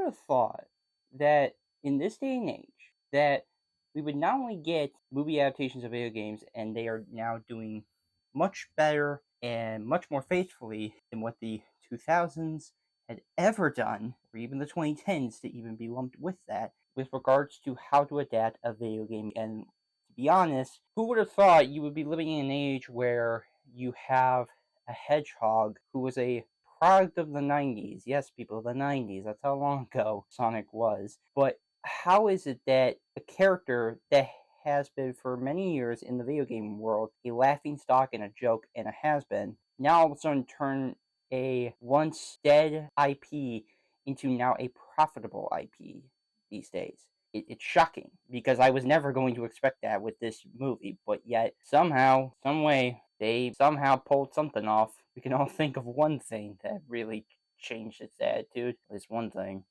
have thought that in this day and age that we would not only get movie adaptations of video games, and they are now doing much better and much more faithfully than what the 2000s had ever done, or even the 2010s to even be lumped with that, with regards to how to adapt a video game. And to be honest, who would have thought you would be living in an age where you have a hedgehog who was a product of the 90s. Yes, people, the 90s. That's how long ago Sonic was. But how is it that a character that has been for many years in the video game world a laughing stock and a joke and a has-been, now all of a sudden turn a once dead IP into now a profitable IP these days? It's shocking, because I was never going to expect that with this movie, but yet somehow, some way, they somehow pulled something off. We can all think of one thing that really changed its attitude. At least one thing.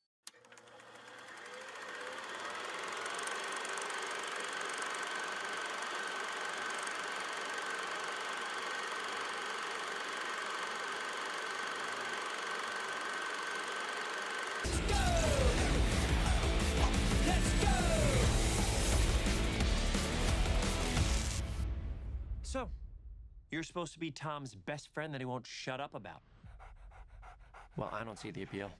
So, you're supposed to be Tom's best friend that he won't shut up about. Well, I don't see the appeal.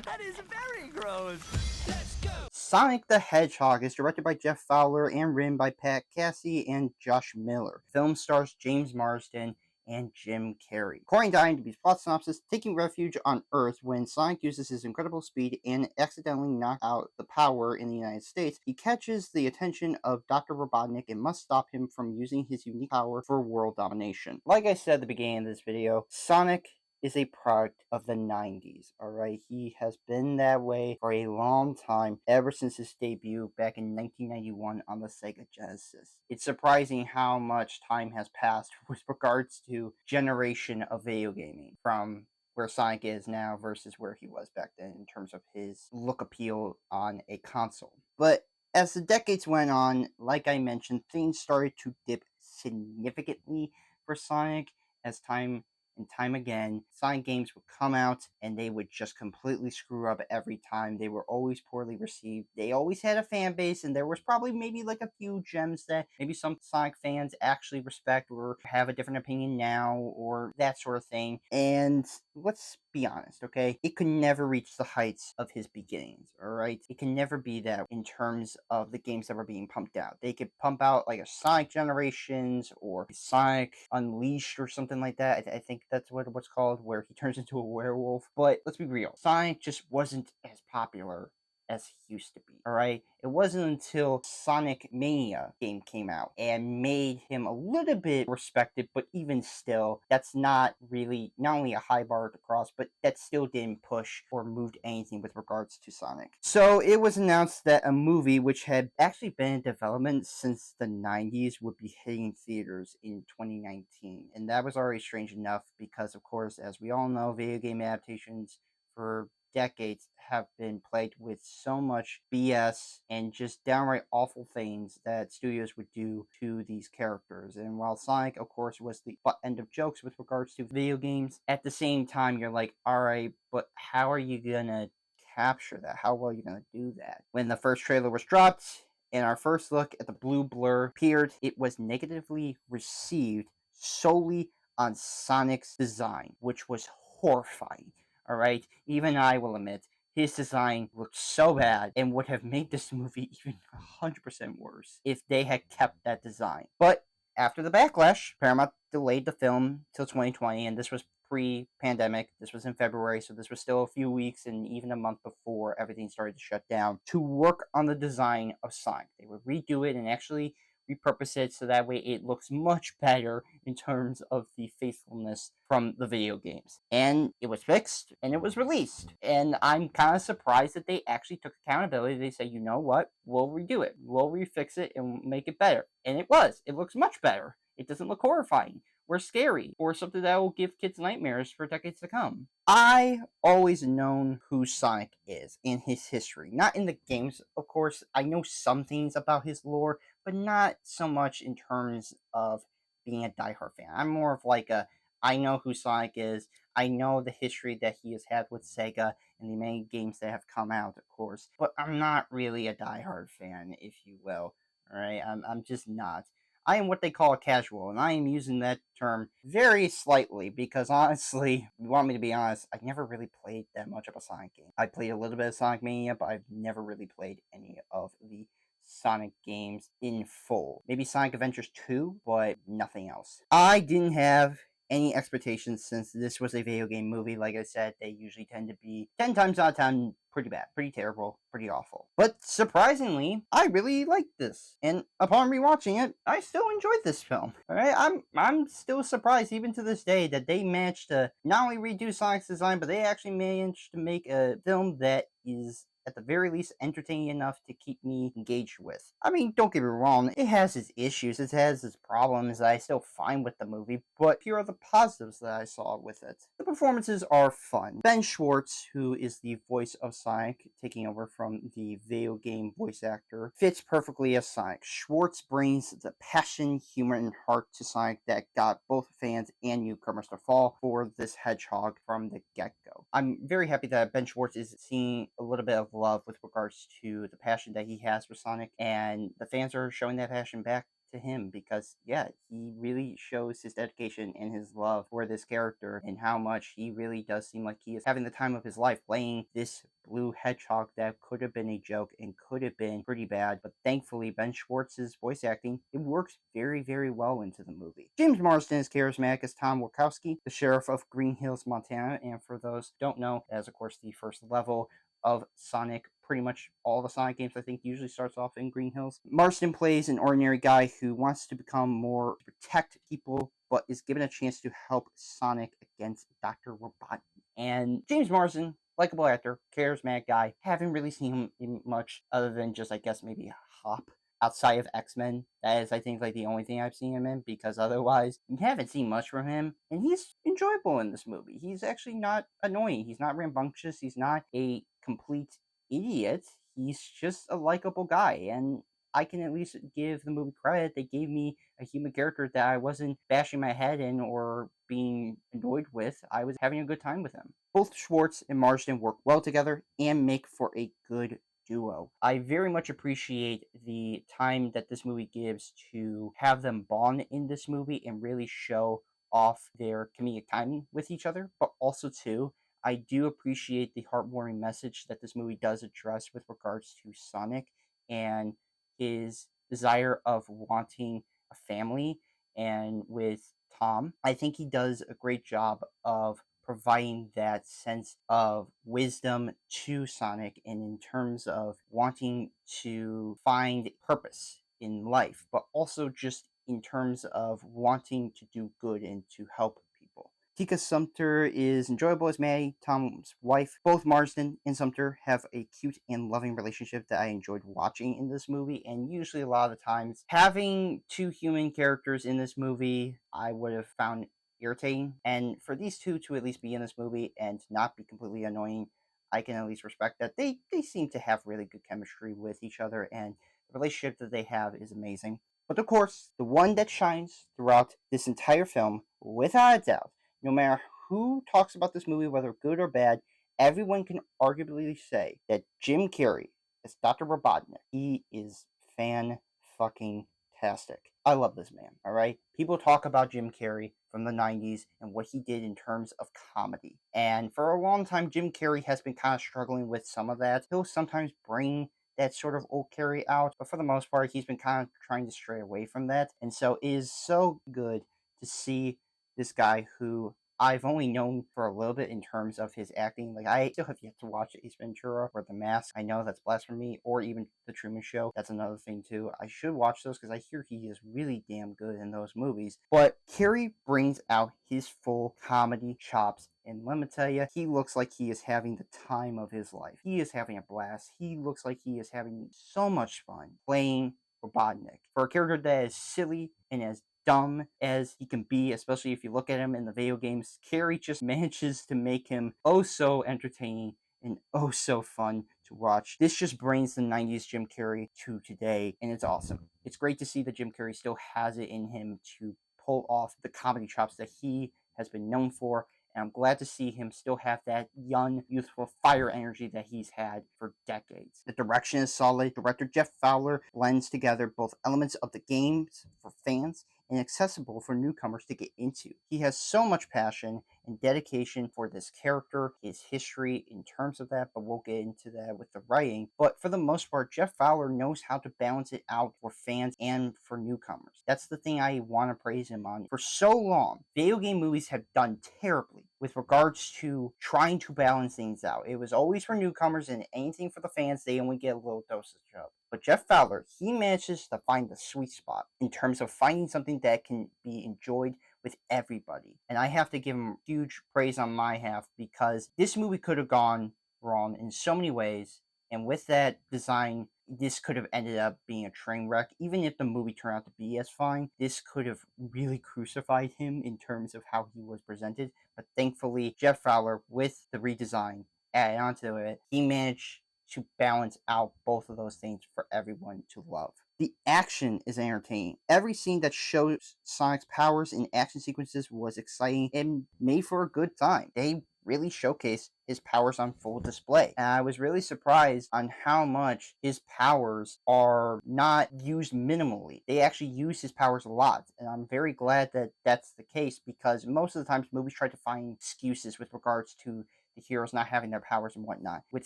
That is very gross. Let's go. Sonic the Hedgehog is directed by Jeff Fowler and written by Pat Casey and Josh Miller. The film stars James Marsden and Jim Carrey. According to IMDb's plot synopsis, taking refuge on Earth when Sonic uses his incredible speed and accidentally knocks out the power in the United States, he catches the attention of Dr. Robotnik and must stop him from using his unique power for world domination. Like I said at the beginning of this video, Sonic is a product of the 90s, alright? He has been that way for a long time, ever since his debut back in 1991 on the Sega Genesis. It's surprising how much time has passed with regards to generation of video gaming, from where Sonic is now versus where he was back then in terms of his look appeal on a console. But as the decades went on, like I mentioned, things started to dip significantly for Sonic as time and time again. Sonic games would come out and they would just completely screw up every time. They were always poorly received. They always had a fan base, and there was probably maybe like a few gems that maybe some Sonic fans actually respect or have a different opinion now, or that sort of thing. And let's be honest, okay? It could never reach the heights of his beginnings, alright? It can never be that in terms of the games that were being pumped out. They could pump out like a Sonic Generations or Sonic Unleashed or something like that. I think that's what what's called, where he turns into a werewolf. But let's be real, Sonic just wasn't as popular as he used to be, alright? It wasn't until Sonic Mania game came out and made him a little bit respected, but even still, that's not really, not only a high bar to cross, but that still didn't push or moved anything with regards to Sonic. So it was announced that a movie, which had actually been in development since the 90s, would be hitting theaters in 2019. And that was already strange enough because, of course, as we all know, video game adaptations for decades have been plagued with so much BS and just downright awful things that studios would do to these characters. And while Sonic, of course, was the butt end of jokes with regards to video games, at the same time, you're like, alright, but how are you gonna capture that? How well are you gonna do that? When the first trailer was dropped, and our first look at the blue blur appeared, it was negatively received solely on Sonic's design, which was horrifying. Alright, even I will admit, his design looked so bad and would have made this movie even 100% worse if they had kept that design. But after the backlash, Paramount delayed the film till 2020, and this was pre-pandemic. This was in February, so this was still a few weeks and even a month before everything started to shut down, to work on the design of Sonic. They would redo it and actually repurpose it so that way it looks much better in terms of the faithfulness from the video games. And it was fixed and it was released. And I'm kind of surprised that they actually took accountability. They said, you know what, we'll redo it, we'll refix it and make it better. And it was. It looks much better. It doesn't look horrifying or scary or something that will give kids nightmares for decades to come. I always known who Sonic is in his history. Not in the games, of course. I know some things about his lore, but not so much in terms of being a diehard fan. I'm more of like a, I know who Sonic is, I know the history that he has had with Sega, and the many games that have come out, of course. But I'm not really a diehard fan, if you will. Alright, I'm just not. I am what they call a casual, and I am using that term very slightly because honestly, if you want me to be honest, I never really played that much of a Sonic game. I played a little bit of Sonic Mania, but I've never really played any of the Sonic games in full. Maybe Sonic Adventures 2, but nothing else. I didn't have any expectations since this was a video game movie. Like I said, they usually tend to be 10 times out of 10 pretty bad, pretty terrible, pretty awful. But surprisingly, I really liked this. And upon rewatching it, I still enjoyed this film. Alright, I'm still surprised even to this day that they managed to not only redo Sonic's design, but they actually managed to make a film that is at the very least entertaining enough to keep me engaged with. I mean, don't get me wrong, it has its issues, it has its problems that I still find with the movie, but here are the positives that I saw with it. The performances are fun. Ben Schwartz, who is the voice of Sonic, taking over from the video game voice actor, fits perfectly as Sonic. Schwartz brings the passion, humor, and heart to Sonic that got both fans and newcomers to fall for this Hedgehog from the get-go. I'm very happy that Ben Schwartz is seeing a little bit of love with regards to the passion that he has for Sonic, and the fans are showing that passion back to him because, yeah, he really shows his dedication and his love for this character and how much he really does seem like he is having the time of his life playing this blue hedgehog that could have been a joke and could have been pretty bad, but thankfully Ben Schwartz's voice acting, it works very, very well into the movie. James Marsden is charismatic as Tom Wachowski, the sheriff of Green Hills, Montana, and for those who don't know, as of course the first level of Sonic, pretty much all the Sonic games I think usually starts off in Green Hills. Marsden plays an ordinary guy who wants to become more to protect people, but is given a chance to help Sonic against Dr. Robotnik. And James Marsden, likable actor, charismatic guy, haven't really seen him in much other than just I guess maybe Hop outside of X-Men. That is, I think, like the only thing I've seen him in, because otherwise, you haven't seen much from him. And he's enjoyable in this movie. He's actually not annoying. He's not rambunctious. He's not a complete idiot. He's just a likable guy. And I can at least give the movie credit. They gave me a human character that I wasn't bashing my head in or being annoyed with. I was having a good time with him. Both Schwartz and Marsden work well together and make for a good duo. I very much appreciate the time that this movie gives to have them bond in this movie and really show off their comedic timing with each other, but also too, I do appreciate the heartwarming message that this movie does address with regards to Sonic and his desire of wanting a family. And with Tom, I think he does a great job of providing that sense of wisdom to Sonic and in terms of wanting to find purpose in life, but also just in terms of wanting to do good and to help people. Tika Sumter is enjoyable as Maddie, Tom's wife. Both Marsden and Sumter have a cute and loving relationship that I enjoyed watching in this movie, and usually a lot of the times having two human characters in this movie I would have found irritating, and for these two to at least be in this movie and to not be completely annoying, I can at least respect that. They seem to have really good chemistry with each other, and the relationship that they have is amazing. But of course, the one that shines throughout this entire film, without a doubt, no matter who talks about this movie, whether good or bad, everyone can arguably say that Jim Carrey as Dr. Robotnik, he is fan-fucking-tastic. I love this man, alright? People talk about Jim Carrey from the 90s and what he did in terms of comedy. And for a long time, Jim Carrey has been kind of struggling with some of that. He'll sometimes bring that sort of old Carrey out, but for the most part, he's been kind of trying to stray away from that. And so it is so good to see this guy who I've only known for a little bit in terms of his acting. Like, I still have yet to watch Ace Ventura or The Mask. I know that's blasphemy, or even The Truman Show. That's another thing, too. I should watch those because I hear he is really damn good in those movies. But Carrey brings out his full comedy chops, and let me tell you, he looks like he is having the time of his life. He is having a blast. He looks like he is having so much fun playing Robotnik. For a character that is silly and as dumb as he can be, especially if you look at him in the video games, Carrey just manages to make him oh so entertaining and oh so fun to watch. This just brings the 90s Jim Carrey to today, and it's awesome. It's great to see that Jim Carrey still has it in him to pull off the comedy chops that he has been known for, And I'm glad to see him still have that young, youthful fire energy that he's had for decades. The direction is solid. Director Jeff Fowler blends together both elements of the games for fans and accessible for newcomers to get into. He has so much passion and dedication for this character, his history in terms of that, but we'll get into that with the writing. But for the most part, Jeff Fowler knows how to balance it out for fans and for newcomers. That's the thing I want to praise him on. For so long, video game movies have done terribly with regards to trying to balance things out. It was always for newcomers, and anything for the fans, they only get a little dosage of. But Jeff Fowler, he manages to find the sweet spot in terms of finding something that can be enjoyed with everybody. And I have to give him huge praise on my half, because this movie could have gone wrong in so many ways. And with that design, this could have ended up being a train wreck. Even if the movie turned out to be as fine, this could have really crucified him in terms of how he was presented. But thankfully, Jeff Fowler, with the redesign added onto it, he managed to balance out both of those things for everyone to love. The action is entertaining. Every scene that shows Sonic's powers in action sequences was exciting and made for a good time. They really showcase his powers on full display. And I was really surprised on how much his powers are not used minimally. They actually use his powers a lot. And I'm very glad that that's the case, because most of the times movies try to find excuses with regards to the heroes not having their powers and whatnot. With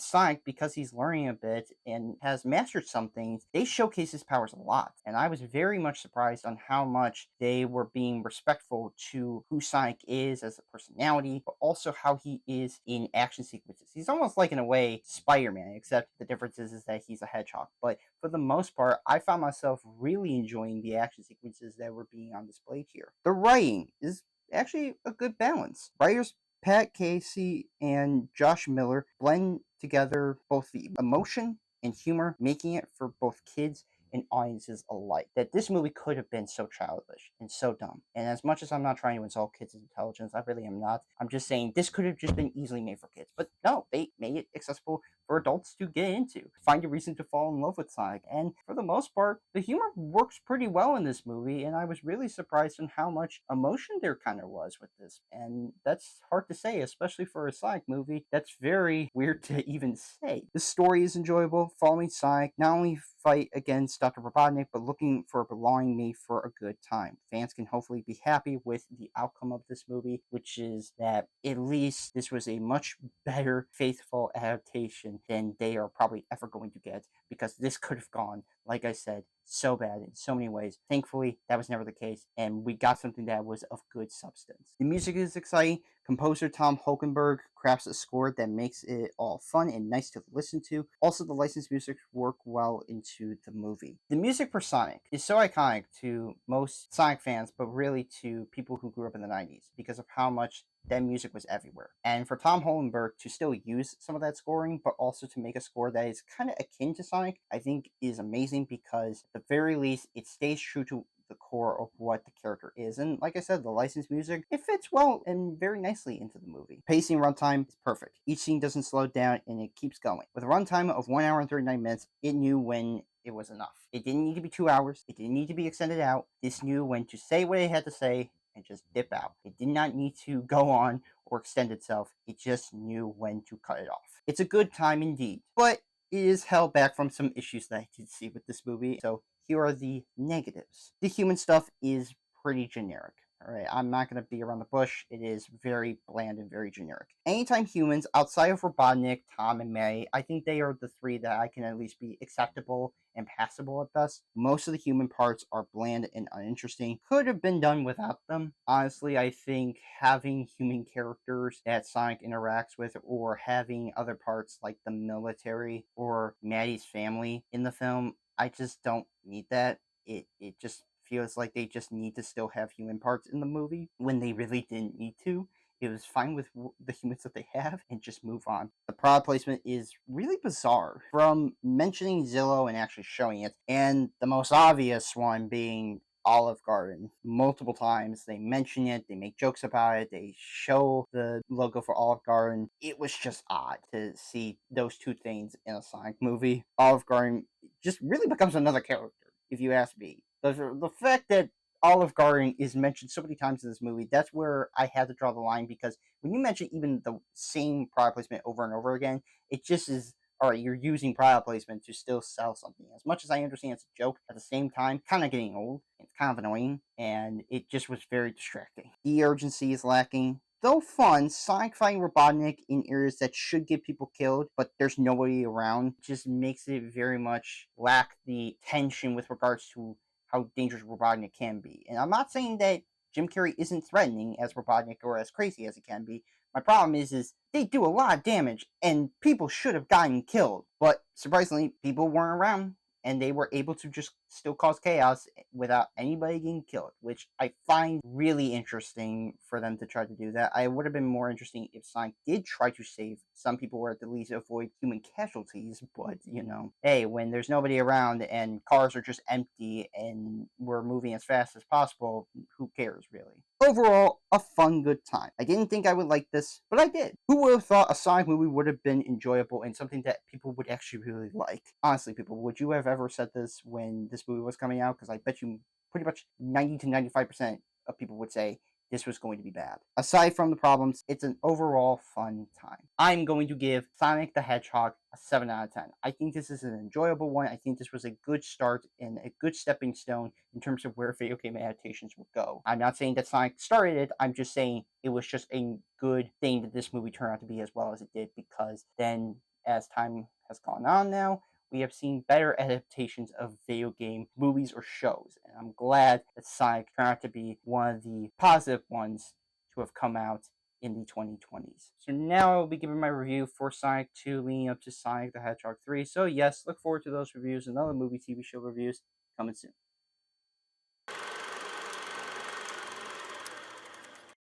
Sonic, because he's learning a bit and has mastered some things, they showcase his powers a lot. And I was very much surprised on how much they were being respectful to who Sonic is as a personality, but also how he is in action sequences. He's almost like, in a way, Spider-Man, except the difference is that he's a hedgehog. But for the most part, I found myself really enjoying the action sequences that were being on display here. The writing is actually a good balance. Writers Pat Casey and Josh Miller blend together both the emotion and humor, making it for both kids and audiences alike. That this movie could have been so childish and so dumb. And as much as I'm not trying to insult kids' intelligence, I really am not. I'm just saying this could have just been easily made for kids. But no, they made it accessible for adults to get into. Find a reason to fall in love with Sonic. And for the most part, the humor works pretty well in this movie, and I was really surprised on how much emotion there kind of was with this. And that's hard to say, especially for a Sonic movie. That's very weird to even say. The story is enjoyable, following Sonic not only fight against Dr. Robotnik, but looking for belonging made for a good time. Fans can hopefully be happy with the outcome of this movie, which is that at least this was a much better, faithful adaptation than they are probably ever going to get, because this could have gone, like I said, so bad in so many ways. Thankfully, that was never the case, and we got something that was of good substance. The music is exciting. Composer Tom Holkenberg crafts a score that makes it all fun and nice to listen to. Also, the licensed music work well into the movie. The music for Sonic is so iconic to most Sonic fans, but really to people who grew up in the 90s, because of how much that music was everywhere. And for Tom Holkenberg to still use some of that scoring, but also to make a score that is kind of akin to Sonic, I think is amazing, because at the very least, it stays true to the core of what the character is. And like I said, the licensed music, it fits well and very nicely into the movie. Pacing runtime is perfect. Each scene doesn't slow down and it keeps going. With a runtime of 1 hour and 39 minutes, it knew when it was enough. It didn't need to be 2 hours. It didn't need to be extended out. This knew when to say what it had to say and just dip out. It did not need to go on or extend itself. It just knew when to cut it off. It's a good time indeed, but it is held back from some issues that I did see with this movie. So here are the negatives. The human stuff is pretty generic. Alright, I'm not going to be around the bush. It is very bland and very generic. Anytime humans, outside of Robotnik, Tom, and May, I think they are the three that I can at least be acceptable and passable at best. Most of the human parts are bland and uninteresting. Could have been done without them. Honestly, I think having human characters that Sonic interacts with, or having other parts like the military or Maddie's family in the film, I just don't need that. It just feels like they just need to still have human parts in the movie when they really didn't need to. It was fine with the humans that they have and just move on. The product placement is really bizarre, from mentioning Zillow and actually showing it, and the most obvious one being Olive Garden. Multiple times they mention it, they make jokes about it, they show the logo for Olive Garden. It was just odd to see those two things in a Sonic movie. Olive Garden just really becomes another character, if you ask me. The fact that Olive Garden is mentioned so many times in this movie. That's where I had to draw the line, because when you mention even the same product placement over and over again, it just is, all right, you're using product placement to still sell something. As much as I understand it's a joke, at the same time, kind of getting old. It's kind of annoying, and it just was very distracting. The urgency is lacking. Though fun, Sonic fighting Robotnik in areas that should get people killed, but there's nobody around, just makes it very much lack the tension with regards to how dangerous Robotnik can be. And I'm not saying that Jim Carrey isn't threatening as Robotnik or as crazy as he can be. My problem is they do a lot of damage, and people should have gotten killed. But surprisingly, people weren't around, and they were able to just still cause chaos without anybody getting killed, which I find really interesting for them to try to do that. I would have been more interesting if Sonic did try to save some people, or at the least avoid human casualties, but hey, when there's nobody around and cars are just empty and we're moving as fast as possible, who cares really? Overall, a fun, good time. I didn't think I would like this, but I did. Who would have thought a Sonic movie would have been enjoyable and something that people would actually really like? Honestly, people, would you have ever said this when this movie was coming out? Because I bet you pretty much 90 to 95% of people would say this was going to be bad. Aside from the problems, it's an overall fun time. I'm going to give Sonic the Hedgehog a 7 out of 10. I think this is an enjoyable one. I think this was a good start and a good stepping stone in terms of where video game adaptations will go. I'm not saying that Sonic started it, I'm just saying it was just a good thing that this movie turned out to be as well as it did, because then as time has gone on now, we have seen better adaptations of video game movies or shows. And I'm glad that Sonic turned out to be one of the positive ones to have come out in the 2020s. So now I will be giving my review for Sonic 2 leading up to Sonic the Hedgehog 3. So yes, look forward to those reviews and other movie TV show reviews coming soon.